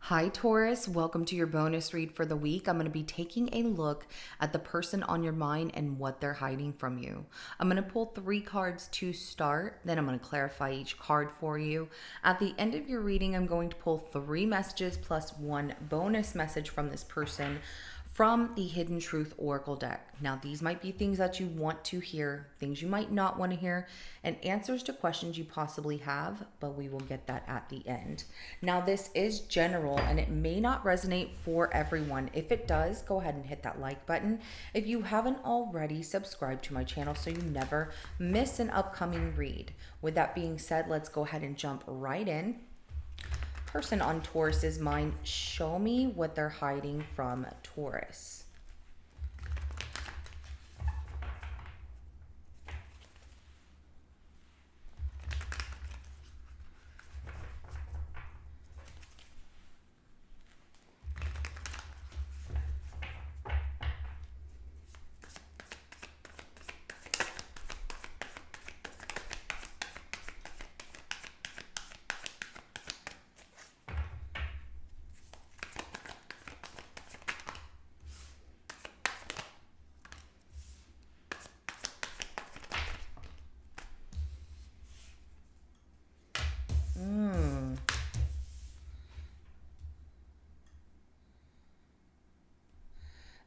Hi Taurus, welcome to your bonus read for the week. I'm going to be taking a look at the person on your mind and what they're hiding from you. I'm going to pull 3 cards to start, then I'm going to clarify each card for you. At the end of your reading, I'm going to pull 3 messages plus 1 bonus message from this person from the Hidden Truth Oracle deck. Now, these might be things that you want to hear, things you might not want to hear, and answers to questions you possibly have, but we will get that at the end. Now, this is general and it may not resonate for everyone. If it does, go ahead and hit that like button. If you haven't already, subscribe to my channel so you never miss an upcoming read. With that being said, let's go ahead and jump right in. Person on Taurus's mind, show me what they're hiding from Taurus.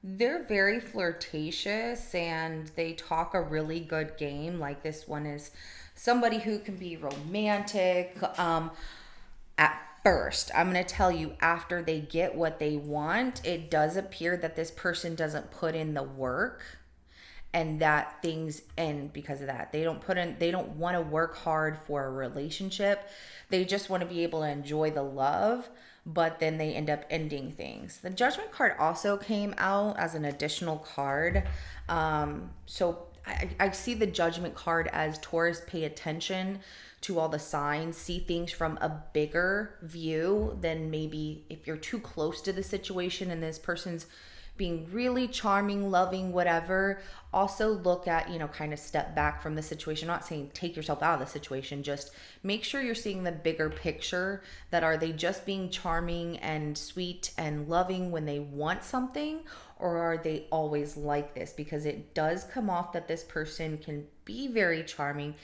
They're very flirtatious and they talk a really good game. Like this one is somebody who can be romantic. At first, I'm going to tell you, after they get what they want, it does appear that this person doesn't put in the work and that things end because of that. They don't want to work hard for a relationship. They just want to be able to enjoy the love, but then they end up ending things. The Judgment card also came out as an additional card. I see the Judgment card as Taurus, pay attention to all the signs, see things from a bigger view than maybe if you're too close to the situation and this person's being really charming, loving, whatever. Also look at, kind of step back from the situation. I'm not saying take yourself out of the situation, just make sure you're seeing the bigger picture. That are they just being charming and sweet and loving when they want something, or are they always like this? Because it does come off that this person can be very charming,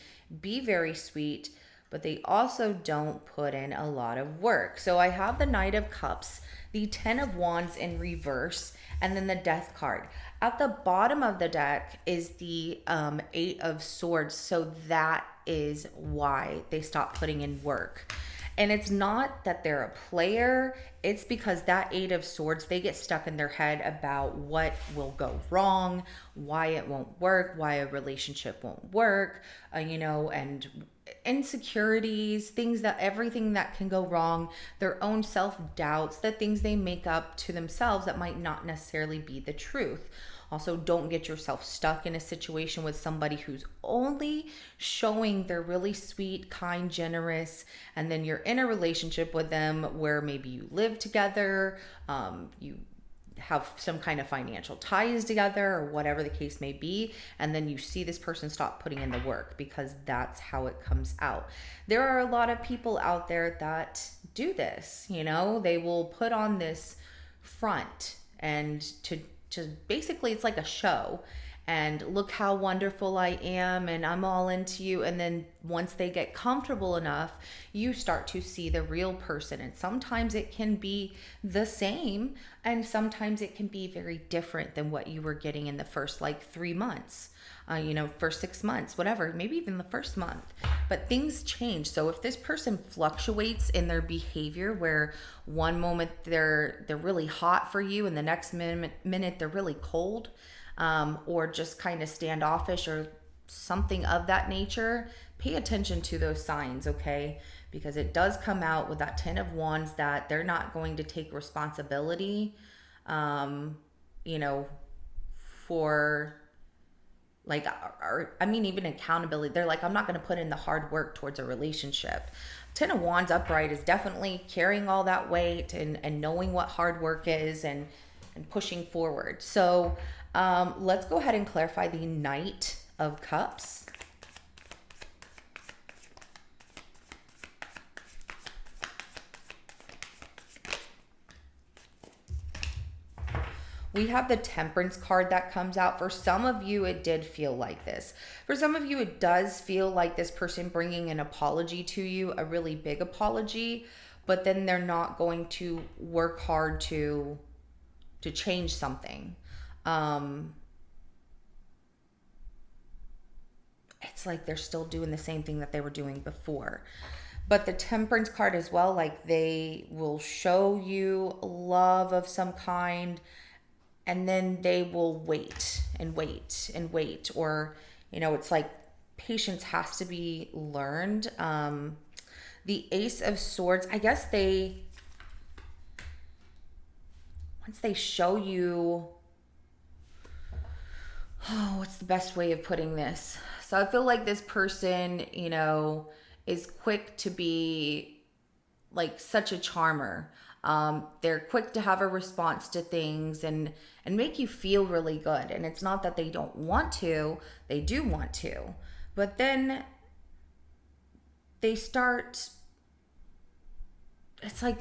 be very sweet, but they also don't put in a lot of work. So I have the Knight of Cups, the 10 of Wands in reverse, and then the Death card. At the bottom of the deck is the 8 of Swords. So that is why they stop putting in work. And it's not that they're a player. It's because that 8 of Swords, they get stuck in their head about what will go wrong, why it won't work, why a relationship won't work, and insecurities, everything that can go wrong, their own self-doubts, the things they make up to themselves that might not necessarily be the truth. Also, don't get yourself stuck in a situation with somebody who's only showing they're really sweet, kind, generous, and then you're in a relationship with them where maybe you live together, you have some kind of financial ties together or whatever the case may be, and then you see this person stop putting in the work, because that's how it comes out. There are a lot of people out there that do this. They will put on this front and to basically, it's like a show, and look how wonderful I am and I'm all into you. And then once they get comfortable enough, you start to see the real person. And sometimes it can be the same, and sometimes it can be very different than what you were getting in the first 3 months, first 6 months, whatever, maybe even the first month. But things change. So if this person fluctuates in their behavior, where one moment they're really hot for you and the next minute they're really cold, or just kind of standoffish or something of that nature, pay attention to those signs, okay? Because it does come out with that 10 of Wands that they're not going to take responsibility, for even accountability. They're like, I'm not going to put in the hard work towards a relationship. 10 of Wands upright is definitely carrying all that weight and knowing what hard work is and pushing forward. So let's go ahead and clarify the Knight of Cups. We have the Temperance card that comes out. For some of you, it did feel like this. For some of you, it does feel like this person bringing an apology to you, a really big apology, but then they're not going to work hard to change something. It's like they're still doing the same thing that they were doing before. But the Temperance card as well, like they will show you love of some kind, and then they will wait and wait and wait. Or, it's like patience has to be learned. The Ace of Swords, I guess once they show you, what's the best way of putting this? So I feel like this person, is quick to be like such a charmer. They're quick to have a response to things and make you feel really good. And it's not that they don't want to, they do want to. But then they start, it's like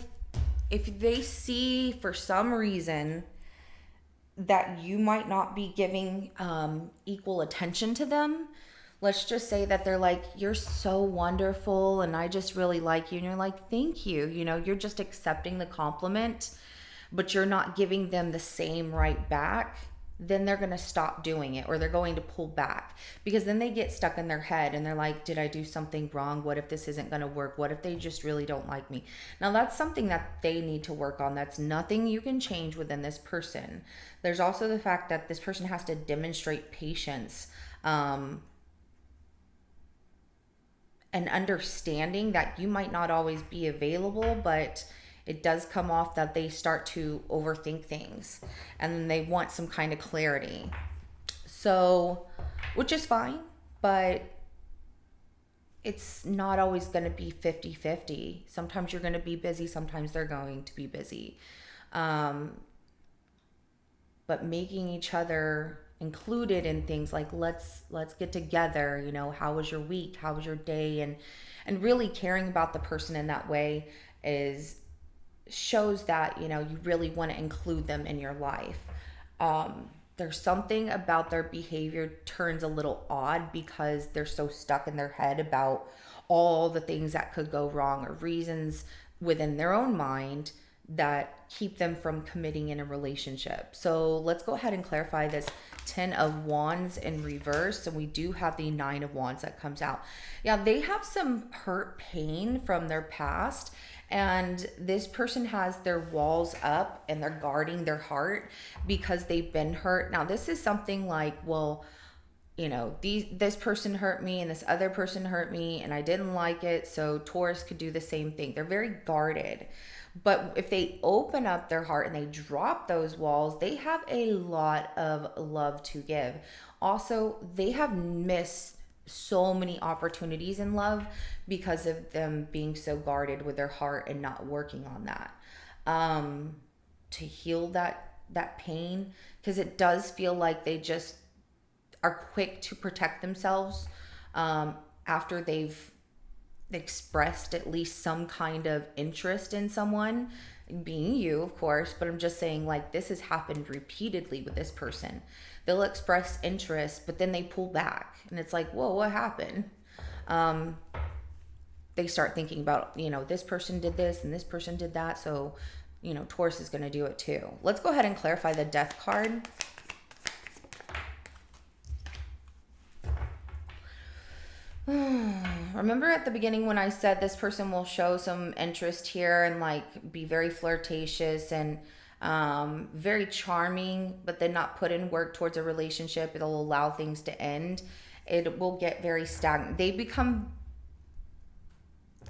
if they see for some reason that you might not be giving equal attention to them. Let's just say that they're like, you're so wonderful and I just really like you. And you're like, thank you. You're just accepting the compliment, but you're not giving them the same right back. Then they're going to stop doing it, or they're going to pull back, because then they get stuck in their head and they're like, did I do something wrong? What if this isn't going to work? What if they just really don't like me? Now that's something that they need to work on. That's nothing you can change within this person. There's also the fact that this person has to demonstrate patience, and understanding that you might not always be available, but it does come off that they start to overthink things and then they want some kind of clarity. So, which is fine, but it's not always going to be 50-50. Sometimes you're going to be busy, sometimes they're going to be busy. But making each other included in things like let's get together, how was your week, how was your day, and really caring about the person in that way shows that you really want to include them in your life. There's something about their behavior turns a little odd because they're so stuck in their head about all the things that could go wrong, or reasons within their own mind that keep them from committing in a relationship. So let's go ahead and clarify this 10 of Wands in reverse. And we do have the 9 of Wands that comes out. Yeah, they have some hurt pain from their past. And this person has their walls up and they're guarding their heart because they've been hurt. Now, this is something like, well, this person hurt me and this other person hurt me and I didn't like it. So Taurus could do the same thing. They're very guarded. But if they open up their heart and they drop those walls, they have a lot of love to give. Also, they have missed so many opportunities in love because of them being so guarded with their heart and not working on that. To heal that pain, because it does feel like they just are quick to protect themselves after they've expressed at least some kind of interest in someone, being you, of course. But I'm just saying, like, this has happened repeatedly with this person. They'll express interest, but then they pull back and it's like, whoa, what happened? They start thinking about, this person did this and this person did that, so Taurus is going to do it too. Let's go ahead and clarify the Death card. Remember at the beginning when I said this person will show some interest here and like be very flirtatious and very charming, but then not put in work towards a relationship? It'll allow things to end. It will get very stagnant. They become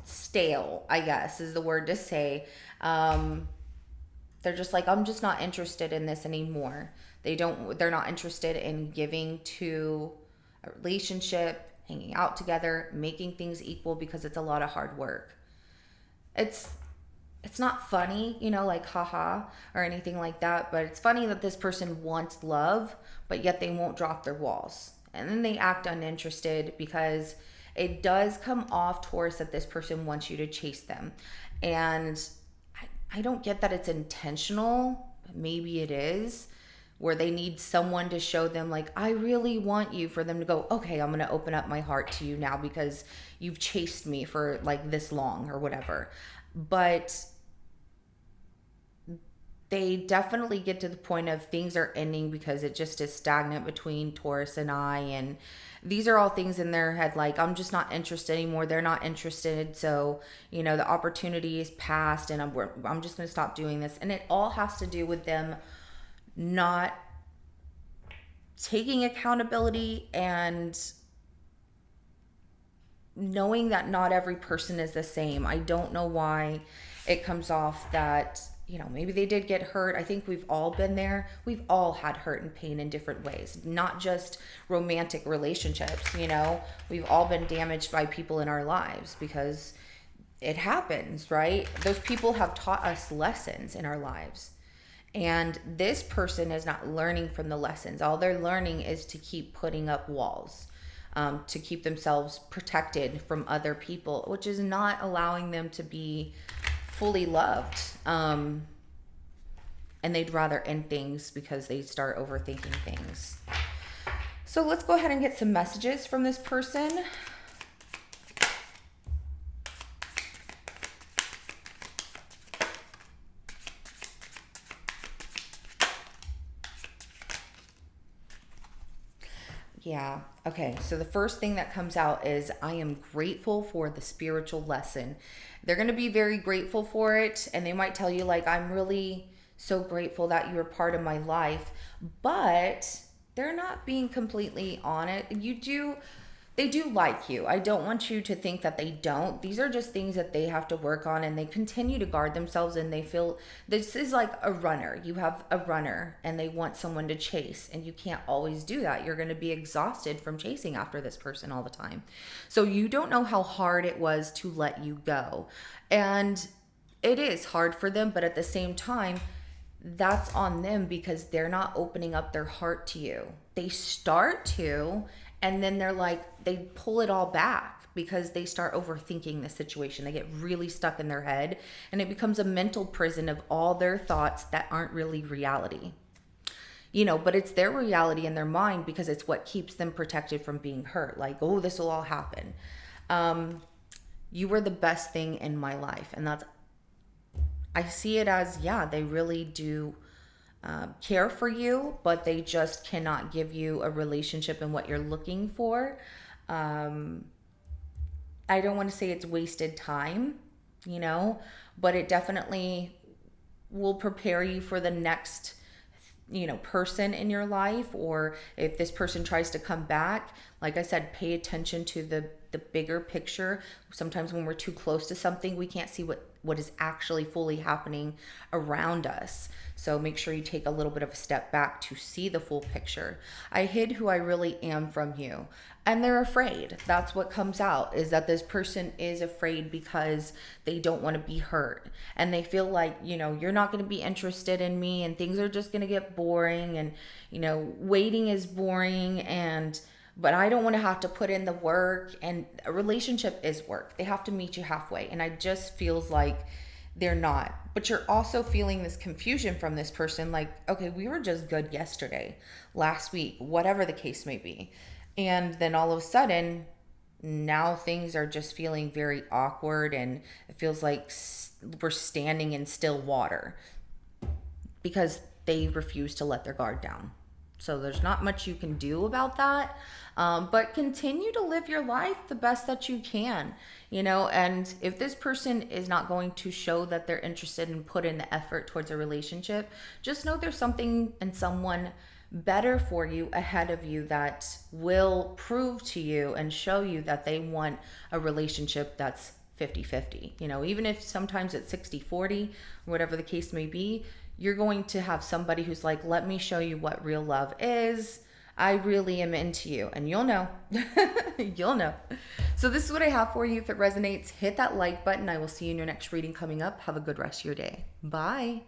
stale, I guess is the word to say. They're just like, I'm just not interested in this anymore. They're not interested in giving to a relationship, hanging out together, making things equal, because it's a lot of hard work. It's not funny, like haha or anything like that, but it's funny that this person wants love, but yet they won't drop their walls. And then they act uninterested because it does come off, Taurus, that this person wants you to chase them. And I don't get that it's intentional. Maybe it is. where they need someone to show them, like, I really want you, for them to go, okay, I'm going to open up my heart to you now because you've chased me for like this long or whatever. But they definitely get to the point of things are ending because it just is stagnant between Taurus and I. And these are all things in their head, like, I'm just not interested anymore. They're not interested. So, the opportunity is past, and I'm just going to stop doing this. And it all has to do with them not taking accountability and knowing that not every person is the same. I don't know why it comes off that, maybe they did get hurt. I think we've all been there. We've all had hurt and pain in different ways, not just romantic relationships. We've all been damaged by people in our lives because it happens, right? Those people have taught us lessons in our lives. And this person is not learning from the lessons. All they're learning is to keep putting up walls, to keep themselves protected from other people, which is not allowing them to be fully loved. And they'd rather end things because they start overthinking things. So let's go ahead and get some messages from this person. Yeah. Okay. So the first thing that comes out is, I am grateful for the spiritual lesson. They're going to be very grateful for it. And they might tell you, like, I'm really so grateful that you were part of my life. But they're not being completely on it. They do like you. I don't want you to think that they don't. These are just things that they have to work on, and they continue to guard themselves, and they feel this is like a runner. You have a runner and they want someone to chase, and you can't always do that. You're going to be exhausted from chasing after this person all the time. So you don't know how hard it was to let you go. And it is hard for them, but at the same time, that's on them because they're not opening up their heart to you. They start to, and then they pull it all back because they start overthinking the situation. They get really stuck in their head, and it becomes a mental prison of all their thoughts that aren't really reality. But it's their reality in their mind because it's what keeps them protected from being hurt. Like, oh, this will all happen. You were the best thing in my life. And I see it as, yeah, they really do care for you, but they just cannot give you a relationship and what you're looking for. I don't want to say it's wasted time, but it definitely will prepare you for the next, person in your life. Or if this person tries to come back, like I said, pay attention to the bigger picture. Sometimes when we're too close to something, we can't see what is actually fully happening around us. So make sure you take a little bit of a step back to see the full picture. I hid who I really am from you. And they're afraid. That's what comes out, is that this person is afraid because they don't want to be hurt. And they feel like, you're not going to be interested in me, and things are just going to get boring, and, waiting is boring, but I don't want to have to put in the work. And a relationship is work. They have to meet you halfway. And I just feels like they're not. But you're also feeling this confusion from this person. Like, okay, we were just good yesterday, last week, whatever the case may be. And then all of a sudden, now things are just feeling very awkward. And it feels like we're standing in still water because they refuse to let their guard down. So there's not much you can do about that. But continue to live your life the best that you can, and if this person is not going to show that they're interested and put in the effort towards a relationship, just know there's something and someone better for you ahead of you that will prove to you and show you that they want a relationship that's 50-50. Even if sometimes it's 60-40, whatever the case may be, you're going to have somebody who's like, let me show you what real love is. I really am into you, and you'll know. You'll know. So this is what I have for you. If it resonates, hit that like button. I will see you in your next reading coming up. Have a good rest of your day. Bye.